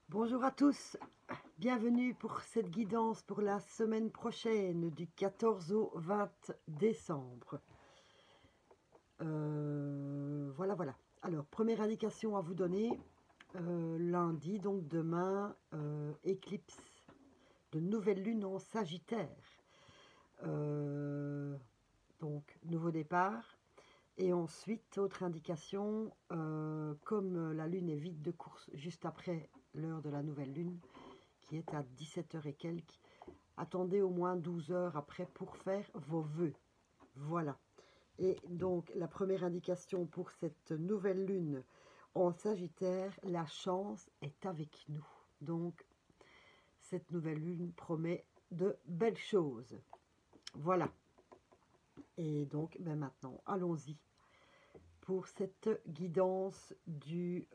Bonjour à tous, bienvenue pour cette guidance pour la semaine prochaine du 14 au 20 décembre. Voilà. Alors, première indication à vous donner, lundi, donc demain, éclipse de nouvelle lune en Sagittaire. Donc, nouveau départ. Et ensuite, autre indication, comme la lune est vide de course juste après l'heure de la nouvelle lune, qui est à 17h et quelques, attendez au moins 12 heures après pour faire vos vœux. Voilà. Et donc, la première indication pour cette nouvelle lune en Sagittaire, la chance est avec nous. Donc, cette nouvelle lune promet de belles choses. Voilà. Et donc, maintenant, allons-y pour cette guidance de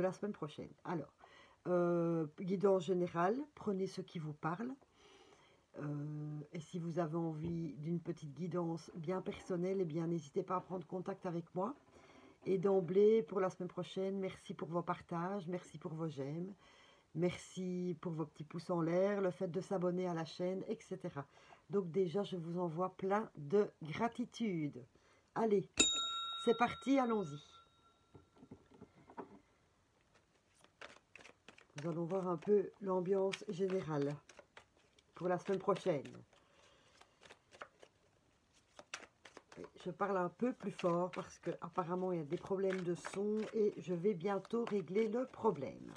la semaine prochaine. Alors, guidance générale, prenez ce qui vous parle. Et si vous avez envie d'une petite guidance bien personnelle, eh bien n'hésitez pas à prendre contact avec moi. Et d'emblée, pour la semaine prochaine, merci pour vos partages, merci pour vos j'aime, merci pour vos petits pouces en l'air, le fait de s'abonner à la chaîne, etc. Donc déjà, je vous envoie plein de gratitude. Allez, c'est parti, allons-y. Nous allons voir un peu l'ambiance générale pour la semaine prochaine. Je parle un peu plus fort parce que apparemment il y a des problèmes de son et je vais bientôt régler le problème.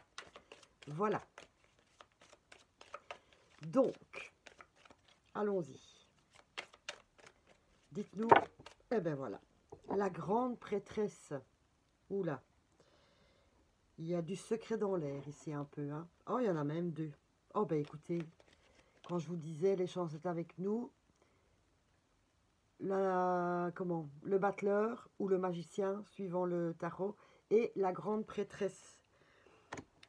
Voilà. Donc, allons-y. Dites-nous, eh ben voilà, la grande prêtresse. Oula, il y a du secret dans l'air ici un peu. Hein. Oh, il y en a même deux. Oh ben écoutez, quand je vous disais les chances sont avec nous, le battleur ou le magicien, suivant le tarot, et la grande prêtresse.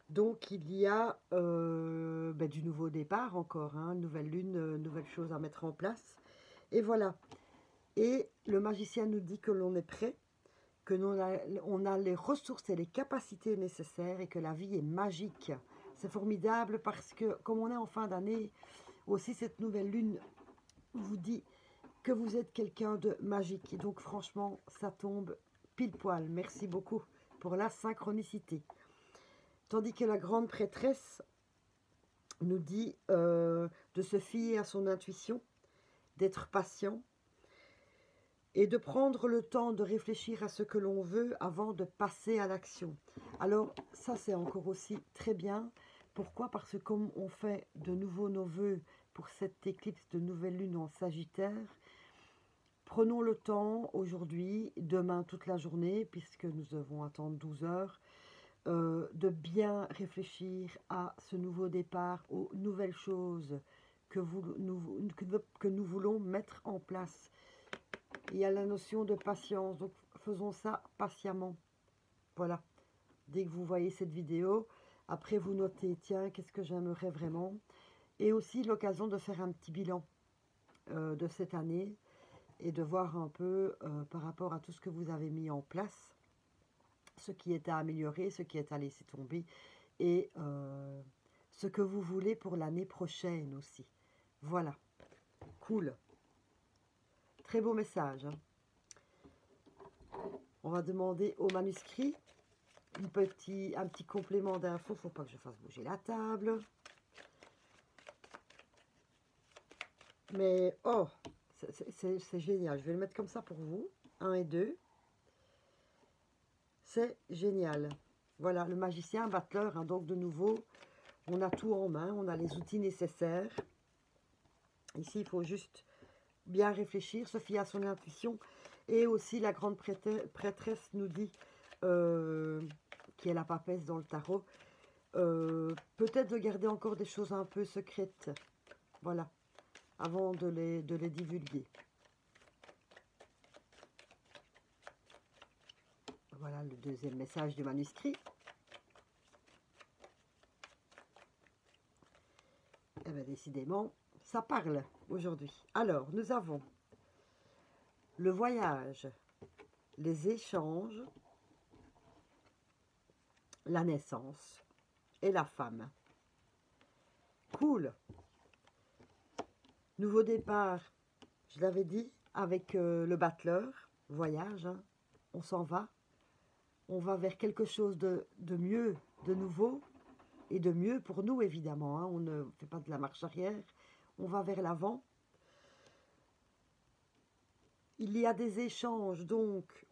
Donc, il y a du nouveau départ encore, hein, nouvelle lune, nouvelle chose à mettre en place. Et voilà. Et le magicien nous dit que l'on est prêt, que on a les ressources et les capacités nécessaires et que la vie est magique. C'est formidable parce que, comme on est en fin d'année, aussi cette nouvelle lune vous dit que vous êtes quelqu'un de magique. Et donc, franchement, ça tombe pile poil. Merci beaucoup pour la synchronicité. Tandis que la grande prêtresse nous dit de se fier à son intuition, d'être patient et de prendre le temps de réfléchir à ce que l'on veut avant de passer à l'action. Alors ça c'est encore aussi très bien. Pourquoi? Parce que comme on fait de nouveau nos vœux pour cette éclipse de nouvelle lune en Sagittaire, prenons le temps aujourd'hui, demain toute la journée, puisque nous devons attendre 12 heures, de bien réfléchir à ce nouveau départ, aux nouvelles choses que nous voulons mettre en place. Il y a la notion de patience, donc faisons ça patiemment. Voilà, dès que vous voyez cette vidéo, après vous notez, tiens, qu'est-ce que j'aimerais vraiment? Et aussi l'occasion de faire un petit bilan de cette année et de voir un peu par rapport à tout ce que vous avez mis en place, ce qui est à améliorer, ce qui est à laisser tomber, et ce que vous voulez pour l'année prochaine aussi. Voilà, cool. Très beau message. Hein. On va demander au manuscrit un petit complément d'info. Faut pas que je fasse bouger la table. Mais, oh, c'est génial. Je vais le mettre comme ça pour vous. 1 et 2. C'est génial. Voilà, le magicien, battleur, hein, donc de nouveau, on a tout en main, on a les outils nécessaires. Ici, il faut juste bien réfléchir, se fier à son intuition. Et aussi, la grande prêtresse nous dit, qui est la papesse dans le tarot, peut-être de garder encore des choses un peu secrètes. Voilà, avant de les divulguer. Voilà le deuxième message du manuscrit. Eh bien, décidément, ça parle aujourd'hui. Alors, nous avons le voyage, les échanges, la naissance et la femme. Cool. Nouveau départ, je l'avais dit, avec le battleur. Voyage, hein. On s'en va. On va vers quelque chose de mieux, de nouveau, et de mieux pour nous, évidemment. Hein. On ne fait pas de la marche arrière. On va vers l'avant. Il y a des échanges, donc,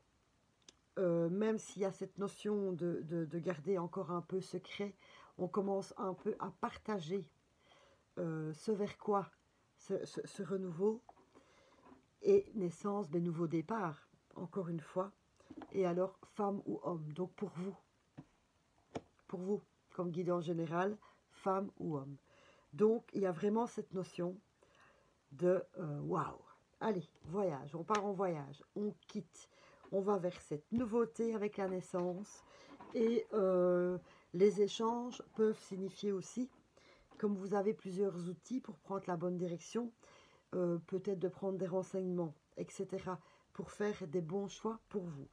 même s'il y a cette notion de garder encore un peu secret, on commence un peu à partager ce vers quoi ce renouveau et naissance des nouveaux départs, encore une fois. Et alors, femme ou homme, donc pour vous, comme guidance générale, femme ou homme. Donc, il y a vraiment cette notion de waouh, allez, voyage, on part en voyage, on quitte, on va vers cette nouveauté avec la naissance. Et les échanges peuvent signifier aussi, comme vous avez plusieurs outils pour prendre la bonne direction, peut-être de prendre des renseignements, etc., pour faire des bons choix pour vous.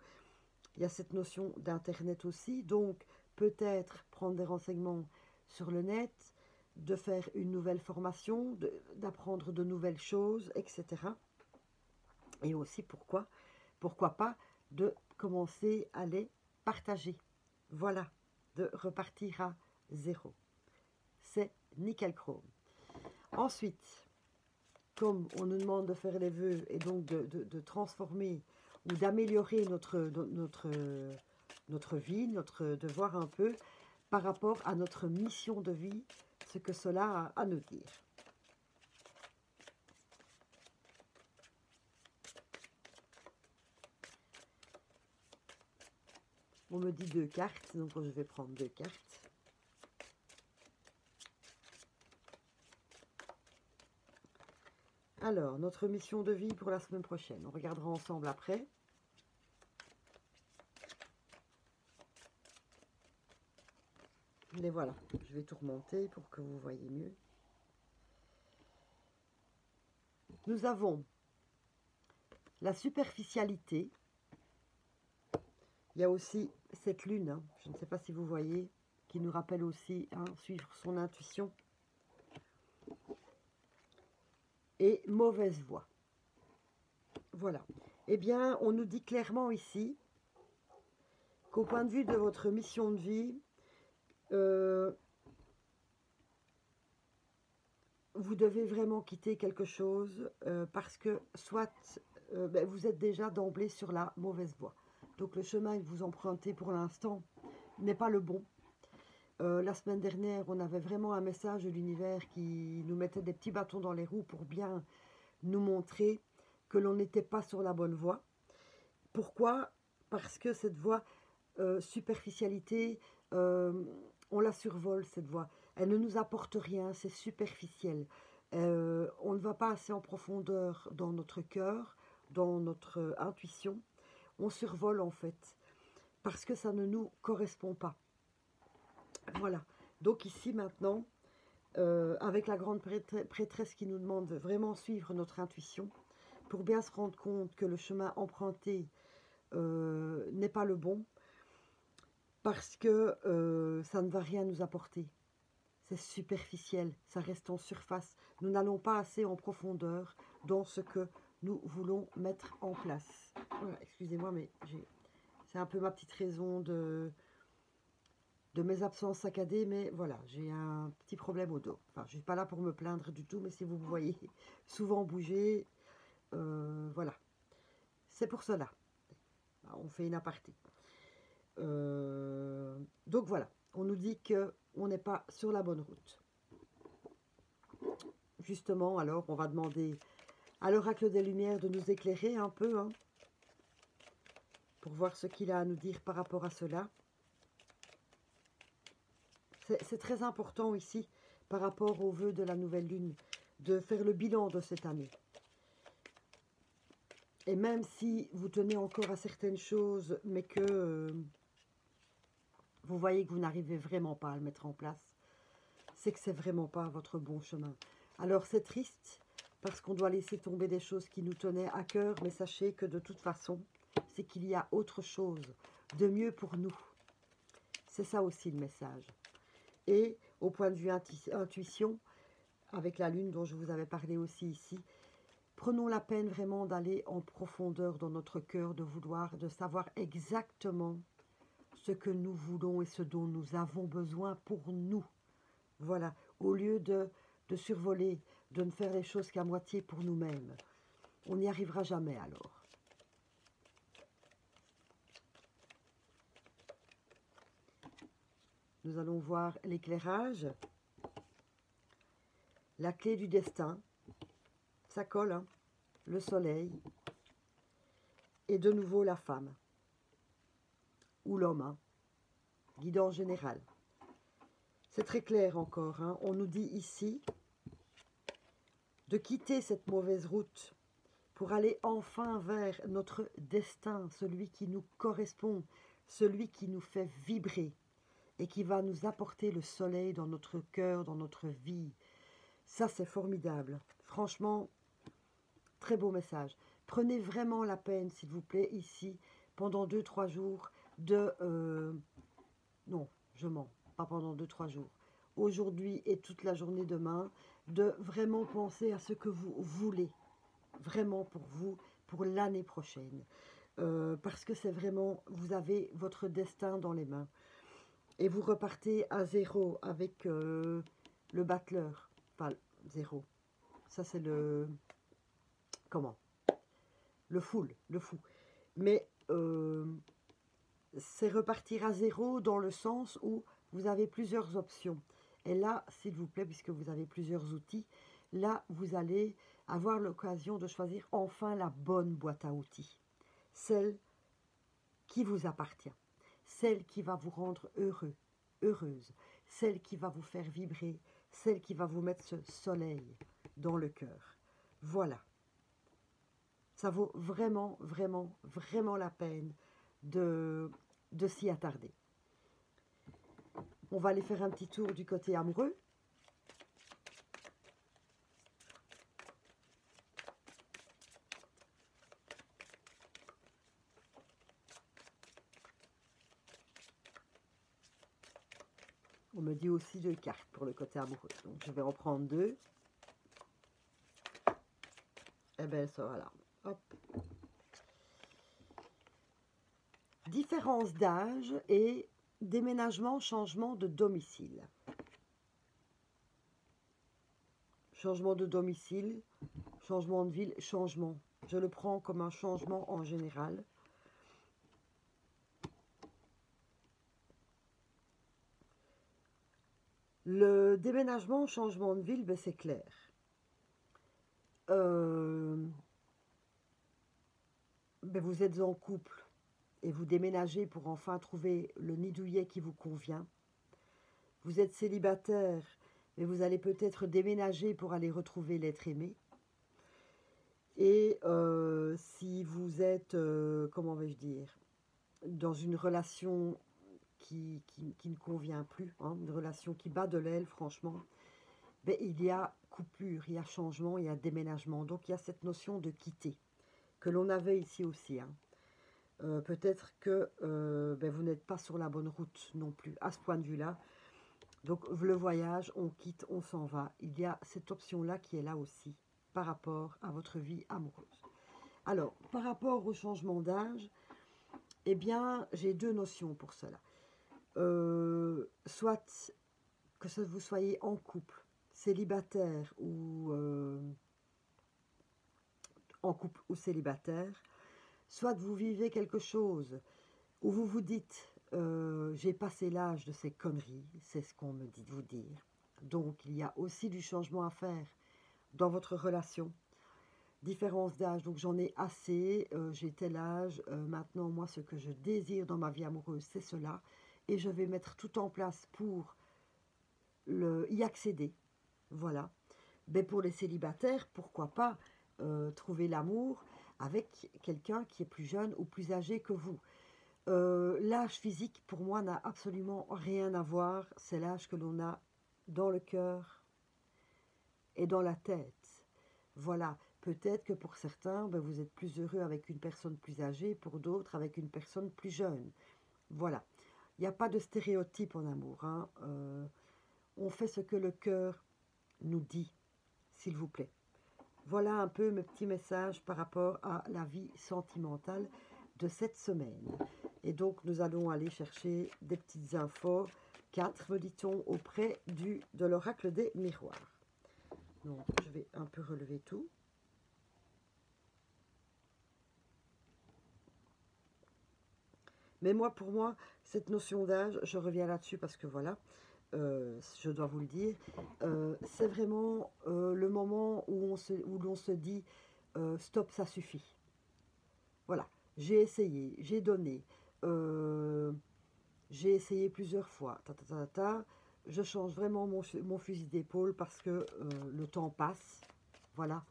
Il y a cette notion d'Internet aussi, donc peut-être prendre des renseignements sur le net, de faire une nouvelle formation, d'apprendre de nouvelles choses, etc. Et aussi, pourquoi pas, de commencer à les partager. Voilà, de repartir à zéro. C'est nickel chrome. Ensuite, comme on nous demande de faire les vœux et donc de transformer ou d'améliorer notre vie, de voir un peu par rapport à notre mission de vie, ce que cela a à nous dire. On me dit 2 cartes, donc je vais prendre 2 cartes. Alors, notre mission de vie pour la semaine prochaine. On regardera ensemble après. Les voilà. Je vais tout remonter pour que vous voyez mieux. Nous avons la superficialité. Il y a aussi cette lune, hein, je ne sais pas si vous voyez, qui nous rappelle aussi suivre son intuition. Et mauvaise voie. Voilà. Eh bien, on nous dit clairement ici qu'au point de vue de votre mission de vie, vous devez vraiment quitter quelque chose parce que soit vous êtes déjà d'emblée sur la mauvaise voie. Donc le chemin que vous empruntez pour l'instant n'est pas le bon. La semaine dernière, on avait vraiment un message de l'univers qui nous mettait des petits bâtons dans les roues pour bien nous montrer que l'on n'était pas sur la bonne voie. Pourquoi? Parce que cette voie, superficialité, on la survole, cette voie. Elle ne nous apporte rien, c'est superficiel. On ne va pas assez en profondeur dans notre cœur, dans notre intuition. On survole en fait, parce que ça ne nous correspond pas. Voilà, donc ici maintenant, avec la grande prêtresse qui nous demande de vraiment suivre notre intuition, pour bien se rendre compte que le chemin emprunté n'est pas le bon, parce que ça ne va rien nous apporter. C'est superficiel, ça reste en surface. Nous n'allons pas assez en profondeur dans ce que nous voulons mettre en place. Voilà, excusez-moi, mais c'est un peu ma petite raison de mes absences saccadées, mais voilà, j'ai un petit problème au dos. Enfin, je ne suis pas là pour me plaindre du tout, mais si vous me voyez souvent bouger, voilà. C'est pour cela. On fait une aparté. Donc voilà, on nous dit qu'on n'est pas sur la bonne route. Justement, alors, on va demander à l'oracle des Lumières de nous éclairer un peu, hein, pour voir ce qu'il a à nous dire par rapport à cela. C'est très important ici, par rapport aux vœux de la nouvelle lune, de faire le bilan de cette année. Et même si vous tenez encore à certaines choses, mais que vous voyez que vous n'arrivez vraiment pas à le mettre en place, c'est que c'est vraiment pas votre bon chemin. Alors c'est triste, parce qu'on doit laisser tomber des choses qui nous tenaient à cœur, mais sachez que de toute façon, c'est qu'il y a autre chose de mieux pour nous. C'est ça aussi le message. Et au point de vue intuition, avec la lune dont je vous avais parlé aussi ici, prenons la peine vraiment d'aller en profondeur dans notre cœur, de savoir exactement ce que nous voulons et ce dont nous avons besoin pour nous. Voilà, au lieu de survoler, de ne faire les choses qu'à moitié pour nous-mêmes. On n'y arrivera jamais alors. Nous allons voir l'éclairage, la clé du destin, ça colle, hein, le soleil, et de nouveau la femme, ou l'homme, hein, guidant général. C'est très clair encore, hein. On nous dit ici de quitter cette mauvaise route pour aller enfin vers notre destin, celui qui nous correspond, celui qui nous fait vibrer et qui va nous apporter le soleil dans notre cœur, dans notre vie. Ça, c'est formidable. Franchement, très beau message. Prenez vraiment la peine, s'il vous plaît, ici, pendant 2-3 jours, non, je mens, pas pendant 2-3 jours. Aujourd'hui et toute la journée demain, de vraiment penser à ce que vous voulez, vraiment pour vous, pour l'année prochaine. Parce que c'est vraiment, vous avez votre destin dans les mains. Et vous repartez à zéro avec le battleur. Enfin, zéro. Ça, c'est le... Comment? Le fou. Mais c'est repartir à zéro dans le sens où vous avez plusieurs options. Et là, s'il vous plaît, puisque vous avez plusieurs outils, là, vous allez avoir l'occasion de choisir enfin la bonne boîte à outils. Celle qui vous appartient. Celle qui va vous rendre heureux, heureuse. Celle qui va vous faire vibrer. Celle qui va vous mettre ce soleil dans le cœur. Voilà. Ça vaut vraiment, vraiment, vraiment la peine de s'y attarder. On va aller faire un petit tour du côté amoureux. On me dit aussi 2 cartes pour le côté amoureux. Donc je vais en prendre 2. Et bien ça, voilà. Hop. Différence d'âge et déménagement, changement de domicile. Changement de domicile, changement de ville, changement. Je le prends comme un changement en général. Le déménagement, changement de ville, ben c'est clair. Ben vous êtes en couple et vous déménagez pour enfin trouver le nid douillet qui vous convient. Vous êtes célibataire, mais vous allez peut-être déménager pour aller retrouver l'être aimé. Et si vous êtes, comment vais-je dire, dans une relation qui ne convient plus, hein, une relation qui bat de l'aile, franchement, ben, il y a coupure, il y a changement, il y a déménagement. Donc il y a cette notion de quitter, que l'on avait ici aussi, hein. Peut-être que ben, vous n'êtes pas sur la bonne route non plus, à ce point de vue-là. Donc le voyage, on quitte, on s'en va. Il y a cette option-là qui est là aussi, par rapport à votre vie amoureuse. Alors, par rapport au changement d'âge, eh bien, j'ai 2 notions pour cela. Soit que vous soyez en couple, célibataire ou en couple ou célibataire, soit vous vivez quelque chose où vous vous dites j'ai passé l'âge de ces conneries, c'est ce qu'on me dit de vous dire. Donc il y a aussi du changement à faire dans votre relation. Différence d'âge, donc j'en ai assez, j'ai tel âge, maintenant moi ce que je désire dans ma vie amoureuse c'est cela, et je vais mettre tout en place pour y accéder, voilà. Mais pour les célibataires, pourquoi pas trouver l'amour avec quelqu'un qui est plus jeune ou plus âgé que vous. L'âge physique, pour moi, n'a absolument rien à voir. C'est l'âge que l'on a dans le cœur et dans la tête. Voilà. Peut-être que pour certains, ben, vous êtes plus heureux avec une personne plus âgée, pour d'autres avec une personne plus jeune. Voilà. Il n'y a pas de stéréotype en amour, hein. on fait ce que le cœur nous dit, s'il vous plaît. Voilà un peu mes petits messages par rapport à la vie sentimentale de cette semaine. Et donc, nous allons aller chercher des petites infos, 4, me dit-on, auprès de l'oracle des miroirs. Donc, je vais un peu relever tout. Mais moi, pour moi, cette notion d'âge, je reviens là-dessus parce que voilà, je dois vous le dire, c'est vraiment le moment où l'on se dit stop, ça suffit. Voilà, j'ai essayé, j'ai donné, j'ai essayé plusieurs fois, je change vraiment mon fusil d'épaule parce que le temps passe, voilà,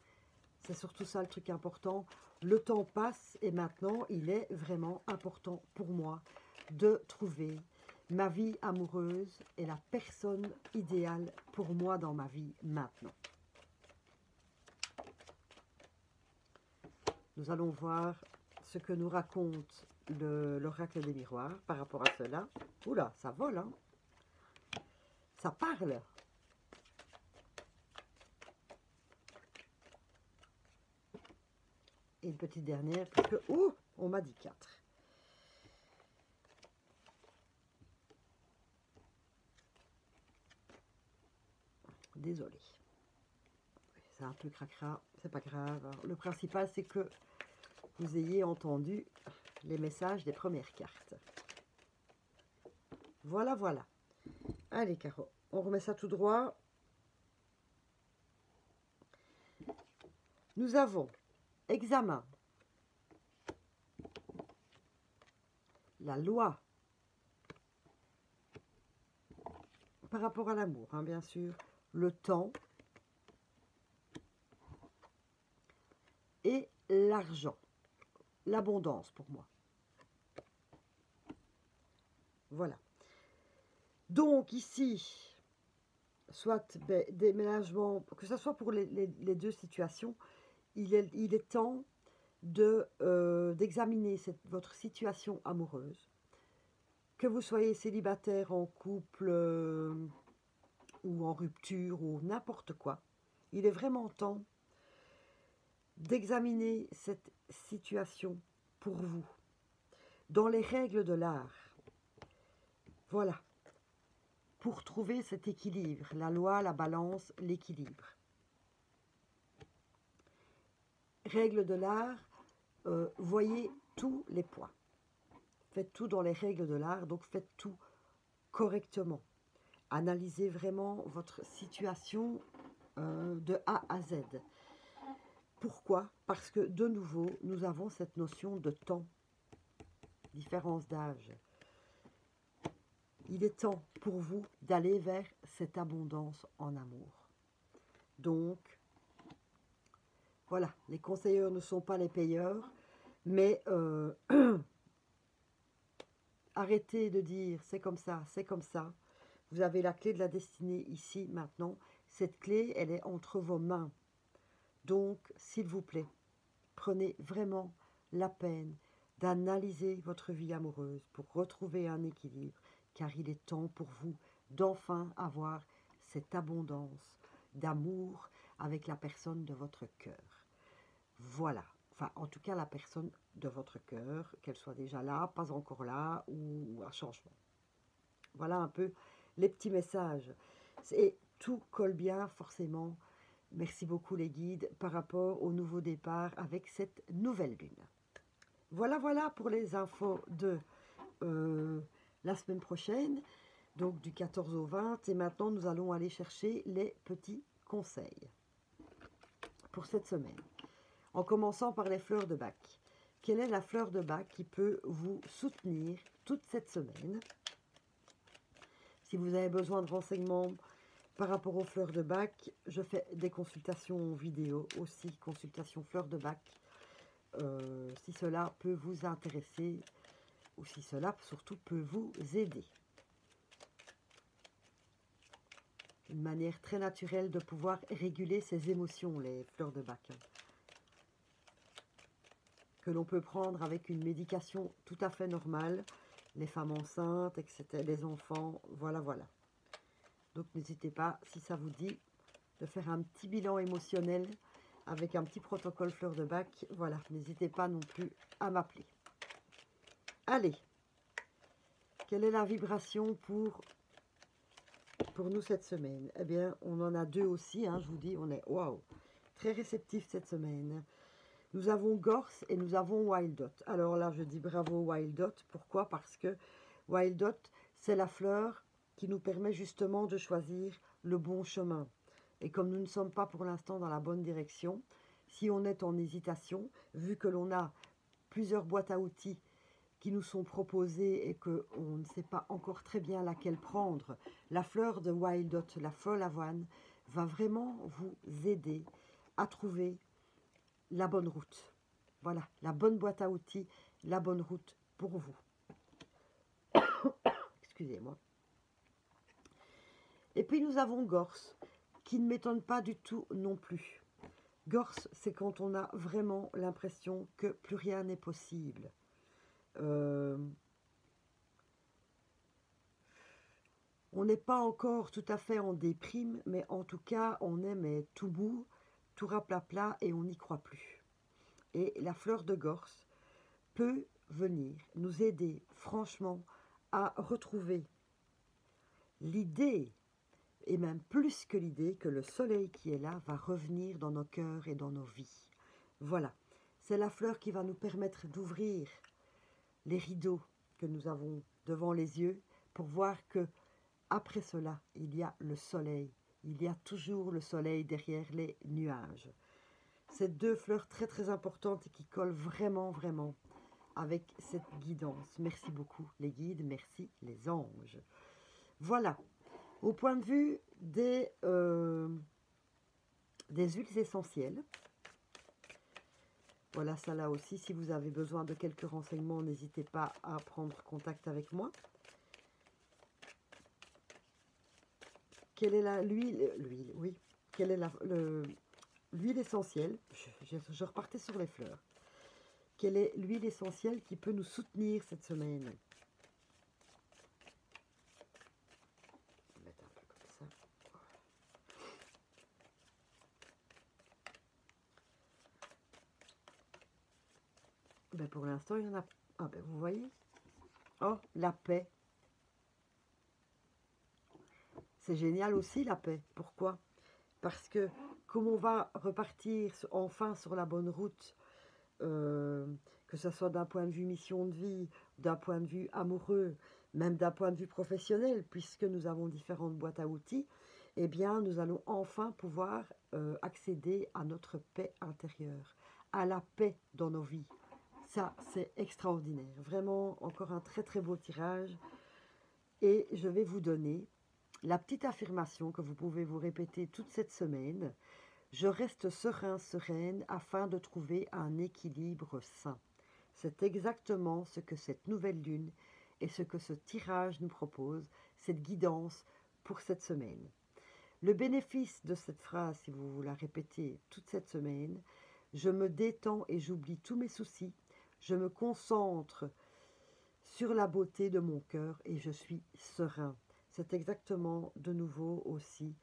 c'est surtout ça le truc important. Le temps passe et maintenant, il est vraiment important pour moi de trouver ma vie amoureuse et la personne idéale pour moi dans ma vie maintenant. Nous allons voir ce que nous raconte l'oracle des miroirs par rapport à cela. Oula, ça vole, hein? Ça parle. Et une petite dernière, parce que, oh, on m'a dit 4. Désolée. C'est un peu cracra, c'est pas grave. Alors, le principal, c'est que vous ayez entendu les messages des premières cartes. Voilà, voilà. Allez, Caro, on remet ça tout droit. Nous avons examen, la loi, par rapport à l'amour, hein, bien sûr, le temps et l'argent, l'abondance pour moi. Voilà. Donc ici, soit déménagement, que ce soit pour les deux situations, il est temps d'examiner votre situation amoureuse. Que vous soyez célibataire, en couple ou en rupture ou n'importe quoi, il est vraiment temps d'examiner cette situation pour vous, dans les règles de l'art. Voilà, pour trouver cet équilibre, la loi, la balance, l'équilibre. Règles de l'art, voyez tous les points. Faites tout dans les règles de l'art, donc faites tout correctement. Analysez vraiment votre situation de A à Z. Pourquoi? Parce que, de nouveau, nous avons cette notion de temps, différence d'âge. Il est temps pour vous d'aller vers cette abondance en amour. Donc, voilà, les conseilleurs ne sont pas les payeurs, mais arrêtez de dire c'est comme ça, c'est comme ça. Vous avez la clé de la destinée ici, maintenant. Cette clé, elle est entre vos mains. Donc, s'il vous plaît, prenez vraiment la peine d'analyser votre vie amoureuse pour retrouver un équilibre, car il est temps pour vous d'enfin avoir cette abondance d'amour avec la personne de votre cœur. Voilà, enfin, en tout cas, la personne de votre cœur, qu'elle soit déjà là, pas encore là, ou un changement. Voilà un peu les petits messages. Et tout colle bien, forcément. Merci beaucoup les guides par rapport au nouveau départ avec cette nouvelle lune. Voilà, voilà pour les infos de la semaine prochaine, donc du 14 au 20. Et maintenant, nous allons aller chercher les petits conseils pour cette semaine. En commençant par les fleurs de bac. Quelle est la fleur de bac qui peut vous soutenir toute cette semaine? Si vous avez besoin de renseignements par rapport aux fleurs de bac, je fais des consultations vidéo aussi, consultations fleurs de bac. Si cela peut vous intéresser ou si cela surtout peut vous aider. Une manière très naturelle de pouvoir réguler ses émotions, les fleurs de bac. Que l'on peut prendre avec une médication tout à fait normale. Les femmes enceintes, etc., les enfants, voilà, voilà. Donc n'hésitez pas, si ça vous dit, de faire un petit bilan émotionnel avec un petit protocole fleur de bac. Voilà, n'hésitez pas non plus à m'appeler. Allez, quelle est la vibration pour nous cette semaine? Eh bien, on en a deux aussi, hein, je vous dis, on est waouh, très réceptif cette semaine. Nous avons Gorse et nous avons Wildot. Alors là, je dis bravo Wildot. Pourquoi? Parce que Wildot, c'est la fleur qui nous permet justement de choisir le bon chemin. Et comme nous ne sommes pas pour l'instant dans la bonne direction, si on est en hésitation, vu que l'on a plusieurs boîtes à outils qui nous sont proposées et qu'on ne sait pas encore très bien laquelle prendre, la fleur de Wildot, la folle avoine, va vraiment vous aider à trouver la bonne route. Voilà, la bonne boîte à outils, la bonne route pour vous. Excusez-moi. Et puis nous avons Gorse, qui ne m'étonne pas du tout non plus. Gorse, c'est quand on a vraiment l'impression que plus rien n'est possible. On n'est pas encore tout à fait en déprime, mais en tout cas, on est mais tout bout, tout raplapla et on n'y croit plus. Et la fleur de Gorse peut venir nous aider franchement à retrouver l'idée, et même plus que l'idée, que le soleil qui est là va revenir dans nos cœurs et dans nos vies. Voilà, c'est la fleur qui va nous permettre d'ouvrir les rideaux que nous avons devant les yeux pour voir que après cela, il y a le soleil. Il y a toujours le soleil derrière les nuages. Ces deux fleurs très très importantes et qui collent vraiment vraiment avec cette guidance. Merci beaucoup les guides, merci les anges. Voilà, au point de vue des huiles essentielles. Voilà, ça là aussi, si vous avez besoin de quelques renseignements, n'hésitez pas à prendre contact avec moi. Quelle est l'huile, oui, quelle est l'huile essentielle? Je repartais sur les fleurs. Quelle est l'huile essentielle qui peut nous soutenir cette semaine? On va mettre un peu comme ça. Ben pour l'instant, il y en a... Ah ben vous voyez? Oh, la paix. C'est génial aussi la paix. Pourquoi? Parce que comme on va repartir enfin sur la bonne route, que ce soit d'un point de vue mission de vie, d'un point de vue amoureux, même d'un point de vue professionnel, puisque nous avons différentes boîtes à outils, eh bien, nous allons enfin pouvoir accéder à notre paix intérieure, à la paix dans nos vies. Ça, c'est extraordinaire. Vraiment, encore un très très beau tirage. Et je vais vous donner la petite affirmation que vous pouvez vous répéter toute cette semaine. Je reste serein, sereine, afin de trouver un équilibre sain. C'est exactement ce que cette nouvelle lune et ce que ce tirage nous propose, cette guidance pour cette semaine. Le bénéfice de cette phrase, si vous vous la répétez toute cette semaine, je me détends et j'oublie tous mes soucis, je me concentre sur la beauté de mon cœur et je suis serein. C'est exactement de nouveau aussi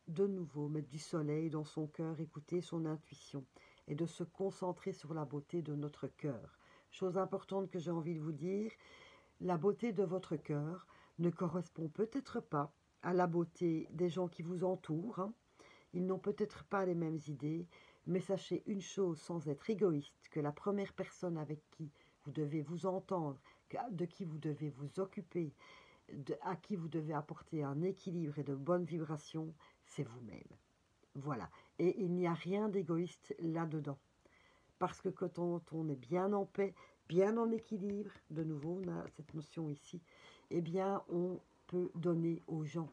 de nouveau mettre du soleil dans son cœur, écouter son intuition et de se concentrer sur la beauté de notre cœur. Chose importante que j'ai envie de vous dire, la beauté de votre cœur ne correspond peut-être pas à la beauté des gens qui vous entourent. Hein. Ils n'ont peut-être pas les mêmes idées, mais sachez une chose sans être égoïste, que la première personne avec qui vous devez vous entendre, de qui vous devez vous occuper, à qui vous devez apporter un équilibre et de bonnes vibrations, c'est vous-même. Voilà. Et il n'y a rien d'égoïste là-dedans. Parce que quand on est bien en paix, bien en équilibre, de nouveau, on a cette notion ici, eh bien, on peut donner aux gens.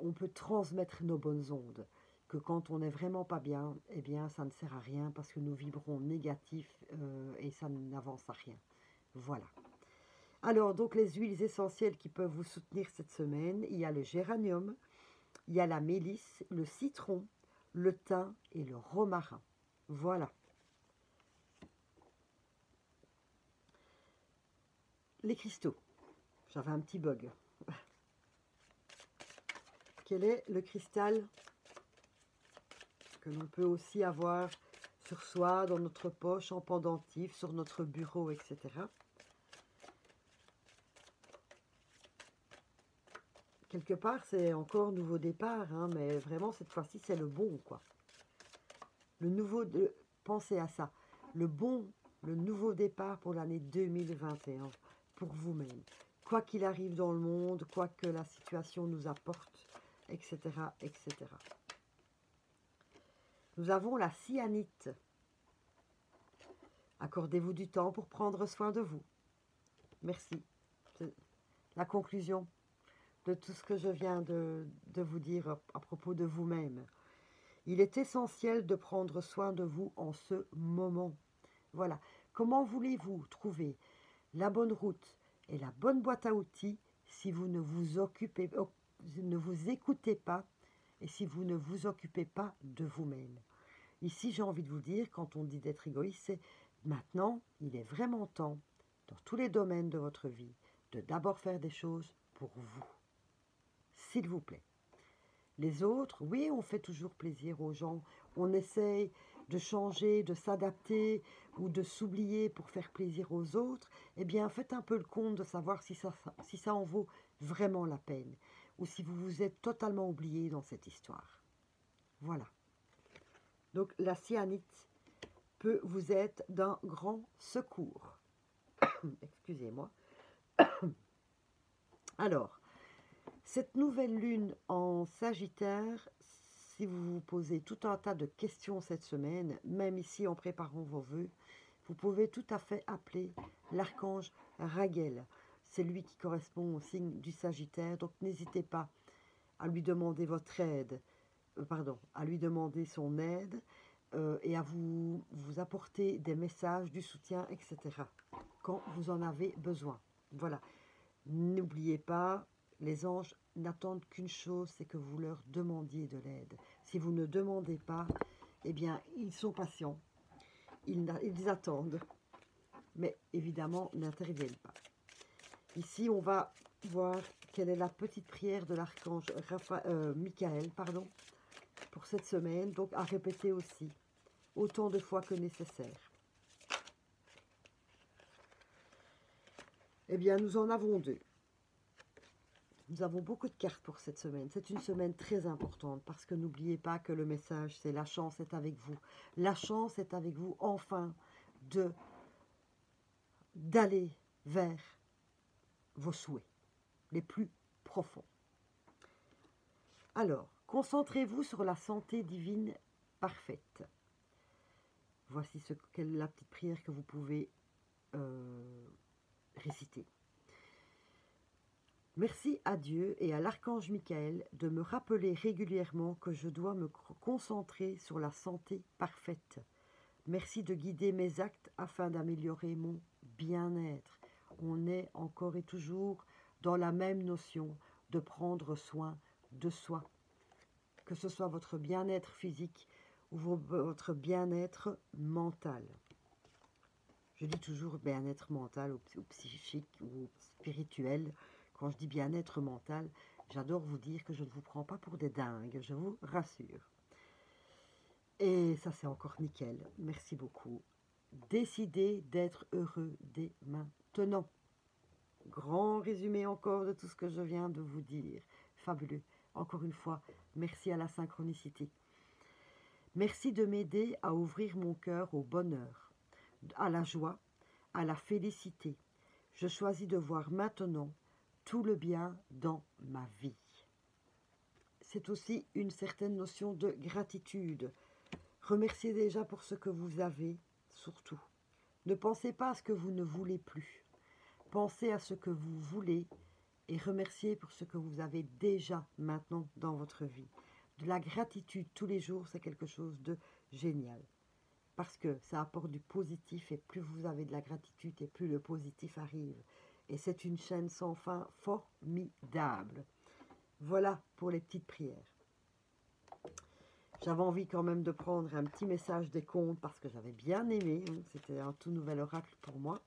On peut transmettre nos bonnes ondes. Que quand on n'est vraiment pas bien, eh bien, ça ne sert à rien parce que nous vibrons négatif et ça n'avance à rien. Voilà. Alors, donc, les huiles essentielles qui peuvent vous soutenir cette semaine, il y a le géranium, il y a la mélisse, le citron, le thym et le romarin. Voilà. Les cristaux. J'avais un petit bug. quel est le cristal que l'on peut aussi avoir sur soi, dans notre poche, en pendentif, sur notre bureau, etc. Quelque part, c'est encore nouveau départ, hein, mais vraiment, cette fois-ci, c'est le bon, quoi. Le nouveau, pensez à ça. Le bon, le nouveau départ pour l'année 2021, pour vous-même. Quoi qu'il arrive dans le monde, quoi que la situation nous apporte, etc., etc. Nous avons la cyanite. Accordez-vous du temps pour prendre soin de vous. Merci. C'est la conclusion de tout ce que je viens de vous dire à propos de vous-même. Il est essentiel de prendre soin de vous en ce moment. Voilà. Comment voulez-vous trouver la bonne route et la bonne boîte à outils si vous ne vous écoutez pas et si vous ne vous occupez pas de vous-même? Ici, j'ai envie de vous dire, quand on dit d'être égoïste, c'est maintenant, il est vraiment temps, dans tous les domaines de votre vie, de d'abord faire des choses pour vous. S'il vous plaît. Les autres, oui, on fait toujours plaisir aux gens. On essaye de changer, de s'adapter ou de s'oublier pour faire plaisir aux autres. Eh bien, faites un peu le compte de savoir si ça en vaut vraiment la peine. Ou si vous vous êtes totalement oublié dans cette histoire. Voilà. Donc, la cyanite peut vous être d'un grand secours. Excusez-moi. Alors, cette nouvelle lune en Sagittaire, si vous vous posez tout un tas de questions cette semaine, même ici en préparant vos vœux, vous pouvez tout à fait appeler l'archange Raguel. C'est lui qui correspond au signe du Sagittaire, donc n'hésitez pas à lui demander votre aide, à lui demander son aide et à vous apporter des messages, du soutien, etc. quand vous en avez besoin. Voilà. N'oubliez pas, les anges n'attendent qu'une chose, c'est que vous leur demandiez de l'aide. Si vous ne demandez pas, eh bien, ils sont patients. Ils attendent. Mais évidemment, n'interviennent pas. Ici, on va voir quelle est la petite prière de l'archange Michael, pour cette semaine. Donc, à répéter aussi, autant de fois que nécessaire. Eh bien, nous en avons deux. Nous avons beaucoup de cartes pour cette semaine. C'est une semaine très importante parce que n'oubliez pas que le message, c'est la chance est avec vous. La chance est avec vous, enfin, d'aller vers vos souhaits les plus profonds. Alors, concentrez-vous sur la santé divine parfaite. Voici la petite prière que vous pouvez réciter. Merci à Dieu et à l'archange Michael de me rappeler régulièrement que je dois me concentrer sur la santé parfaite. Merci de guider mes actes afin d'améliorer mon bien-être. On est encore et toujours dans la même notion de prendre soin de soi. Que ce soit votre bien-être physique ou votre bien-être mental. Je dis toujours bien-être mental ou psychique ou spirituel. Quand je dis bien-être mental, j'adore vous dire que je ne vous prends pas pour des dingues, je vous rassure. Et ça, c'est encore nickel. Merci beaucoup. Décidez d'être heureux dès maintenant. Grand résumé encore de tout ce que je viens de vous dire. Fabuleux. Encore une fois, merci à la synchronicité. Merci de m'aider à ouvrir mon cœur au bonheur, à la joie, à la félicité. Je choisis de voir maintenant tout le bien dans ma vie. C'est aussi une certaine notion de gratitude. Remerciez déjà pour ce que vous avez, surtout. Ne pensez pas à ce que vous ne voulez plus. Pensez à ce que vous voulez et remerciez pour ce que vous avez déjà maintenant dans votre vie. De la gratitude tous les jours, c'est quelque chose de génial. Parce que ça apporte du positif et plus vous avez de la gratitude et plus le positif arrive. Et c'est une chaîne sans fin formidable. Voilà pour les petites prières. J'avais envie quand même de prendre un petit message des contes parce que j'avais bien aimé. C'était un tout nouvel oracle pour moi.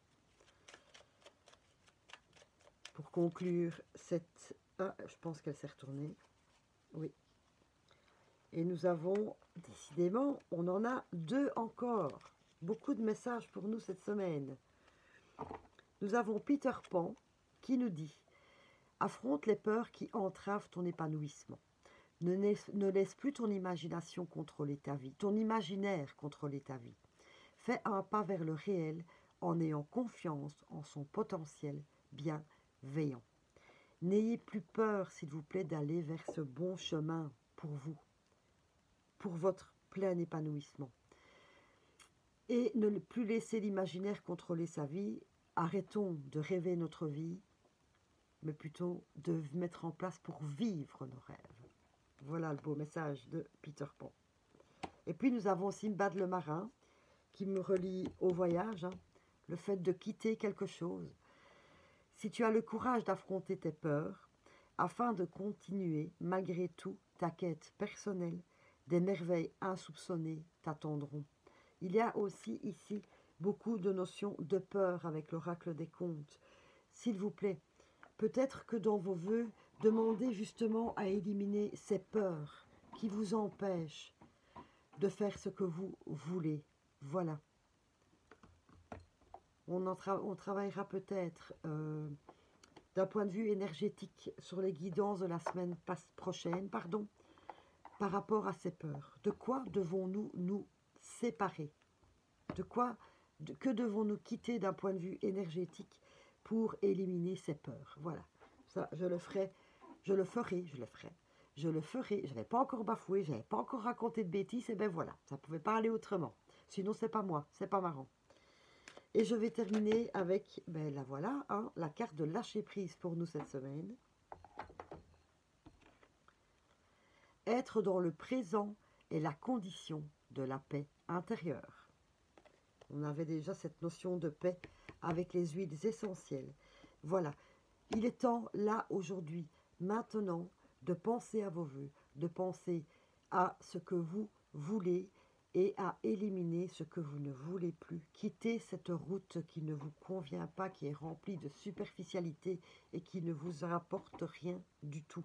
Pour conclure cette... Ah, je pense qu'elle s'est retournée. Oui. Et nous avons, décidément, on en a 2 encore. Beaucoup de messages pour nous cette semaine. Nous avons Peter Pan qui nous dit « Affronte les peurs qui entravent ton épanouissement. Ne laisse plus ton imagination contrôler ta vie, ton imaginaire contrôler ta vie. Fais un pas vers le réel en ayant confiance en son potentiel bienveillant. N'ayez plus peur, s'il vous plaît, d'aller vers ce bon chemin pour vous, pour votre plein épanouissement. Et ne plus laisser l'imaginaire contrôler sa vie. Arrêtons de rêver notre vie, mais plutôt de mettre en place pour vivre nos rêves. » Voilà le beau message de Peter Pan. Et puis nous avons Simbad le marin, qui me relie au voyage, hein, le fait de quitter quelque chose. Si tu as le courage d'affronter tes peurs, afin de continuer malgré tout ta quête personnelle, des merveilles insoupçonnées t'attendront. Il y a aussi ici beaucoup de notions de peur avec l'oracle des contes. S'il vous plaît, peut-être que dans vos vœux, demandez justement à éliminer ces peurs qui vous empêchent de faire ce que vous voulez. Voilà. On travaillera peut-être d'un point de vue énergétique sur les guidances de la semaine prochaine, par rapport à ces peurs. De quoi devons-nous nous séparer? Que devons-nous quitter d'un point de vue énergétique pour éliminer ces peurs? Voilà. Ça, je le ferai. Je le ferai. Je n'avais pas encore bafoué, je n'avais pas encore raconté de bêtises, et ben voilà, ça ne pouvait pas aller autrement. Sinon, c'est pas moi, c'est pas marrant. Et je vais terminer avec, ben la voilà, hein, la carte de lâcher prise pour nous cette semaine. Être dans le présent est la condition de la paix intérieure. On avait déjà cette notion de paix avec les huiles essentielles. Voilà, il est temps, là, aujourd'hui, maintenant, de penser à vos vœux, de penser à ce que vous voulez et à éliminer ce que vous ne voulez plus. Quittez cette route qui ne vous convient pas, qui est remplie de superficialité et qui ne vous rapporte rien du tout.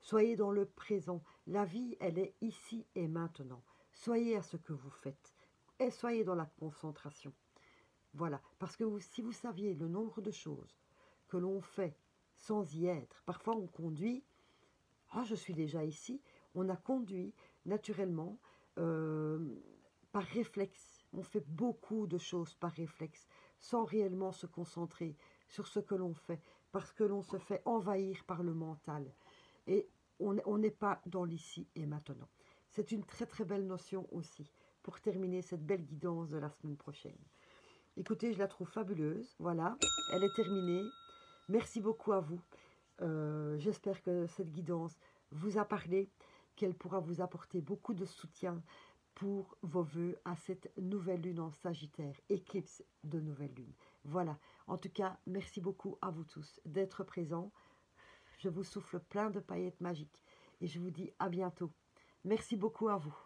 Soyez dans le présent. La vie, elle est ici et maintenant. Soyez à ce que vous faites et soyez dans la concentration. Voilà, parce que si vous saviez le nombre de choses que l'on fait sans y être, parfois on conduit, je suis déjà ici, on a conduit naturellement par réflexe. On fait beaucoup de choses par réflexe, sans réellement se concentrer sur ce que l'on fait, parce que l'on se fait envahir par le mental. Et on n'est pas dans l'ici et maintenant. C'est une très très belle notion aussi, pour terminer cette belle guidance de la semaine prochaine. Écoutez, je la trouve fabuleuse. Voilà, elle est terminée. Merci beaucoup à vous. J'espère que cette guidance vous a parlé, qu'elle pourra vous apporter beaucoup de soutien pour vos vœux à cette nouvelle lune en Sagittaire, éclipse de nouvelle lune. Voilà, en tout cas, merci beaucoup à vous tous d'être présents. Je vous souffle plein de paillettes magiques et je vous dis à bientôt. Merci beaucoup à vous.